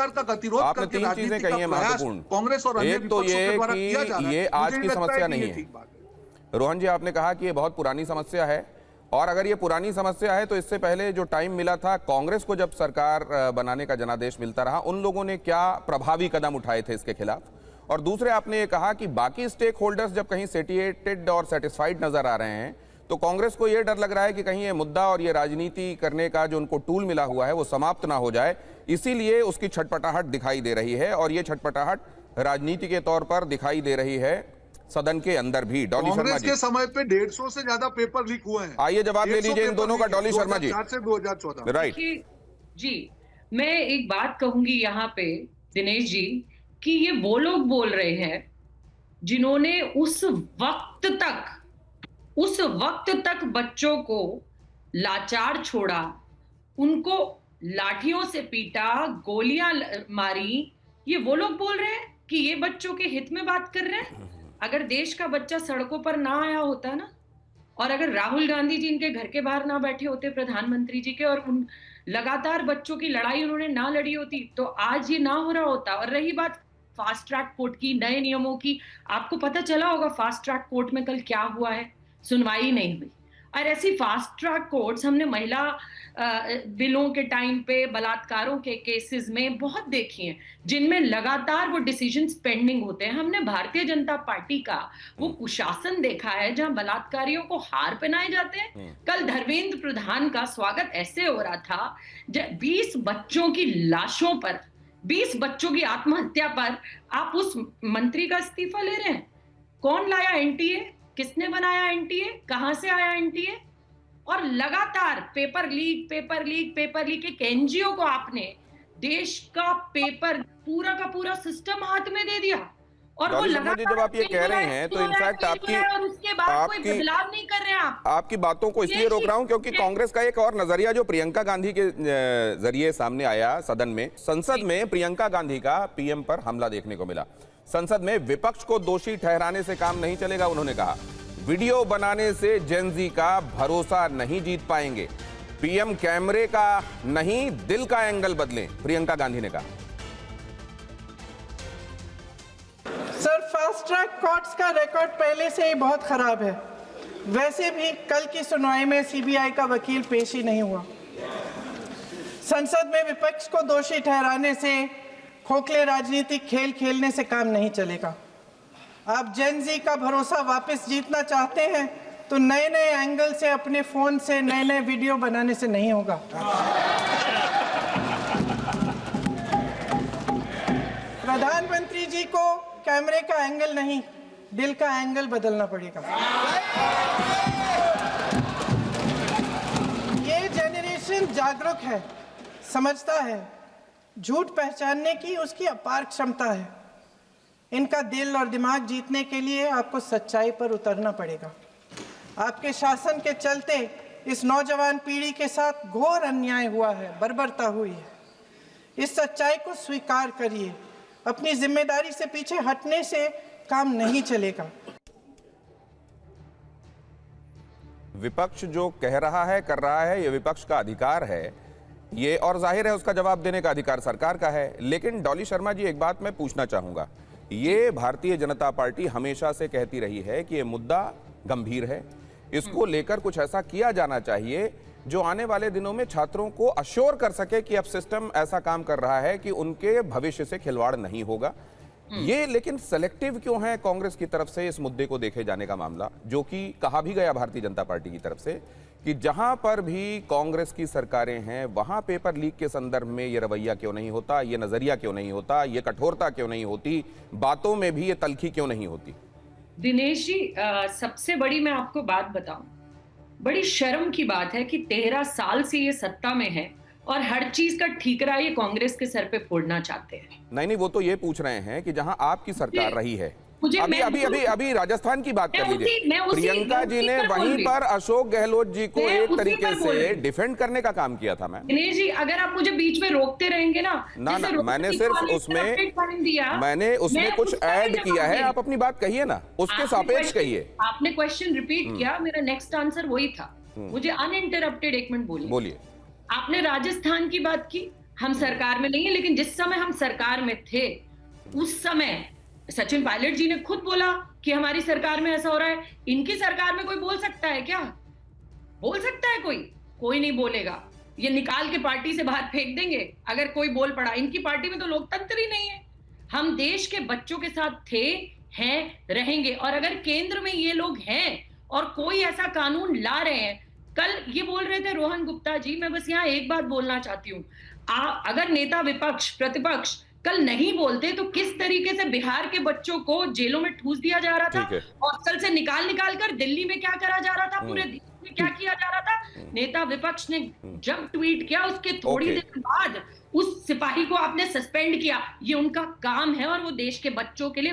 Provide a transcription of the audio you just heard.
प्रकार का गतिरोध आपने करके 3 चीजें कही हैं महत्वपूर्ण। कांग्रेस और अन्य एक तो विपक्षों ये के द्वारा किया जा कि रहा है, ये आज मुझे की नहीं लगता समस्या कि ये नहीं है। ठीक बात है। रोहन जी, आपने कहा कि ये बहुत पुरानी समस्या है, और अगर ये पुरानी समस्या है तो इससे पहले जो टाइम मिला था कांग्रेस को, जब सरकार बनाने का जनादेश मिलता रहा, उन लोगों ने क्या प्रभावी कदम उठाए थे इसके खिलाफ? और दूसरे, आपने ये कहा कि बाकी स्टेक होल्डर्स जब कहीं सेटिएटेड और सेटिस्फाइड नजर आ रहे हैं तो कांग्रेस को यह डर लग रहा है कि कहीं ये मुद्दा और ये राजनीति करने का जो उनको टूल मिला हुआ है वो समाप्त ना हो जाए, इसीलिए उसकी छटपटाहट दिखाई दे रही है। और ये छटपटाहट राजनीति के तौर पर दिखाई दे रही है सदन के अंदर भी। डॉली शर्मा कांग्रेस जी, के समय पे 150 से ज्यादा पेपर लीक हुए हैं। आइए जवाब ले लीजिए इन दोनों का। डॉली शर्मा जी, 2004 से 2014 राइट जी, मैं एक बात कहूंगी यहाँ पे दिनेश जी, कि ये वो लोग बोल रहे हैं जिन्होंने उस वक्त तक बच्चों को लाचार छोड़ा, उनको लाठियों से पीटा, गोलियां मारी। ये वो लोग बोल रहे हैं कि ये बच्चों के हित में बात कर रहे हैं। अगर देश का बच्चा सड़कों पर ना आया होता ना, और अगर राहुल गांधी जी इनके घर के बाहर ना बैठे होते प्रधानमंत्री जी के, और उन लगातार बच्चों की लड़ाई उन्होंने ना लड़ी होती, तो आज ये ना हो रहा होता। और रही बात फास्ट ट्रैक कोर्ट की, नए नियमों की, आपको पता चला होगा फास्ट ट्रैक कोर्ट में कल क्या हुआ है, सुनवाई नहीं हुई। और ऐसी फास्ट ट्रैक कोर्ट्स हमने महिला बिलों के टाइम पे, बलात्कारों के केसेस में बहुत देखी हैं, जिनमें लगातार वो डिसीजंस पेंडिंग होते हैं। हमने भारतीय जनता पार्टी का वो कुशासन देखा है जहां बलात्कारियों को हार पहनाए जाते हैं। कल धर्मेंद्र प्रधान का स्वागत ऐसे हो रहा था, 20 बच्चों की लाशों पर, 20 बच्चों की आत्महत्या पर आप उस मंत्री का इस्तीफा ले रहे हैं। कौन लाया एनटीए? किसने बनाया एनटीए? कहां से आया एनटीए? और लगातार पेपर लीक, एक एनजीओ को आपने देश का पेपर पूरा का पूरा सिस्टम हाथ में दे दिया, और वो लगातार जब आप ये कह रहे हैं तो इनफैक्ट और उसके बाद कोई बदलाव नहीं कर रहे हैं आप। आपकी बातों को इसलिए रोक रहा हूं क्योंकि कांग्रेस का एक और नजरिया जो प्रियंका गांधी के जरिए सामने आया सदन में, संसद में प्रियंका गांधी का पीएम पर हमला देखने को मिला। संसद में विपक्ष को दोषी ठहराने से काम नहीं चलेगा, उन्होंने कहा। वीडियो बनाने से जेन ज़ी का भरोसा नहीं जीत पाएंगे। पीएम कैमरे का नहीं, दिल का एंगल बदलें, प्रियंका गांधी ने कहा। सर, फास्ट ट्रैक कोर्ट्स का रिकॉर्ड पहले से ही बहुत खराब है। वैसे भी कल की सुनवाई में सीबीआई का वकील पेश ही नहीं हुआ। संसद में विपक्ष को दोषी ठहराने से, खोखले राजनीतिक खेल खेलने से काम नहीं चलेगा। आप जेन ज़ी का भरोसा वापस जीतना चाहते हैं तो नए नए एंगल से, अपने फोन से नए नए वीडियो बनाने से नहीं होगा। प्रधानमंत्री जी को कैमरे का एंगल नहीं, दिल का एंगल बदलना पड़ेगा। ये जेनरेशन जागरूक है, समझता है, झूठ पहचानने की उसकी अपार क्षमता है। इनका दिल और दिमाग जीतने के लिए आपको सच्चाई पर उतरना पड़ेगा। आपके शासन के चलते इस नौजवान पीढ़ी के साथ घोर अन्याय हुआ है, बर्बरता हुई है। इस सच्चाई को स्वीकार करिए। अपनी जिम्मेदारी से पीछे हटने से काम नहीं चलेगा। विपक्ष जो कह रहा है, कर रहा है, ये विपक्ष का अधिकार है ये, और जाहिर है उसका जवाब देने का अधिकार सरकार का है। लेकिन डॉली शर्मा जी, एक बात मैं पूछना चाहूंगा। ये भारतीय जनता पार्टी हमेशा से कहती रही है कि ये मुद्दा गंभीर है, इसको लेकर कुछ ऐसा किया जाना चाहिए जो आने वाले दिनों में छात्रों को अश्योर कर सके कि अब सिस्टम ऐसा काम कर रहा है कि उनके भविष्य से खिलवाड़ नहीं होगा। ये लेकिन सेलेक्टिव क्यों है कांग्रेस की तरफ से इस मुद्दे को देखे जाने का मामला, जो कि कहा भी गया भारतीय जनता पार्टी की तरफ से कि जहां पर भी कांग्रेस की सरकारें हैं वहां पेपर लीक के संदर्भ में ये रवैया क्यों नहीं होता, ये नजरिया क्यों नहीं होता, ये कठोरता क्यों नहीं होती, बातों में भी ये तल्खी क्यों नहीं होती? दिनेश जी, सबसे बड़ी मैं आपको बात बताऊं, बड़ी शर्म की बात है कि 13 साल से ये सत्ता में है और हर चीज का ठीकरा ये कांग्रेस के सर पे फोड़ना चाहते हैं। नहीं, वो तो ये पूछ रहे हैं कि जहां आपकी सरकार रही है, अभी राजस्थान की बात कर लीजिए। प्रियंका जी ने वहीं पर अशोक गहलोत जी को एक तरीके से डिफेंड करने का काम किया था। मैम दिनेश जी, अगर आप मुझे बीच में रोकते रहेंगे ना, मैंने सिर्फ उसमें कुछ ऐड किया है। आप अपनी बात कहिए ना, उसके सापेक्ष कहिए। आपने क्वेश्चन रिपीट किया, मेरा नेक्स्ट आंसर वही था। मुझे अनइंटरप्टेड 1 मिनट बोलिए। बोलिए। आपने राजस्थान की बात की, हम सरकार में नहीं है, लेकिन जिस समय हम सरकार में थे उस समय सचिन पायलट जी ने खुद बोला कि हमारी सरकार में ऐसा हो रहा है। इनकी सरकार में कोई बोल सकता है क्या? बोल सकता है कोई? कोई नहीं बोलेगा। ये निकाल के पार्टी से बाहर फेंक देंगे अगर कोई बोल पड़ा। इनकी पार्टी में तो लोकतंत्र ही नहीं है। हम देश के बच्चों के साथ थे, हैं, रहेंगे। और अगर केंद्र में ये लोग हैं और कोई ऐसा कानून ला रहे हैं, कल ये बोल रहे थे रोहन गुप्ता जी, मैं बस यहाँ एक बात बोलना चाहती हूँ, अगर नेता विपक्ष प्रतिपक्ष कल नहीं बोलते तो किस तरीके से बिहार के बच्चों को जेलों में ठूस दिया जा रहा था, हॉस्टल से निकाल कर दिल्ली में क्या करा जा रहा था, पूरे देश में क्या किया जा रहा था। नेता विपक्ष ने जब ट्वीट किया उसके थोड़ी देर बाद उस सिपाही को आपने सस्पेंड किया। ये उनका काम है और वो देश के बच्चों के लिए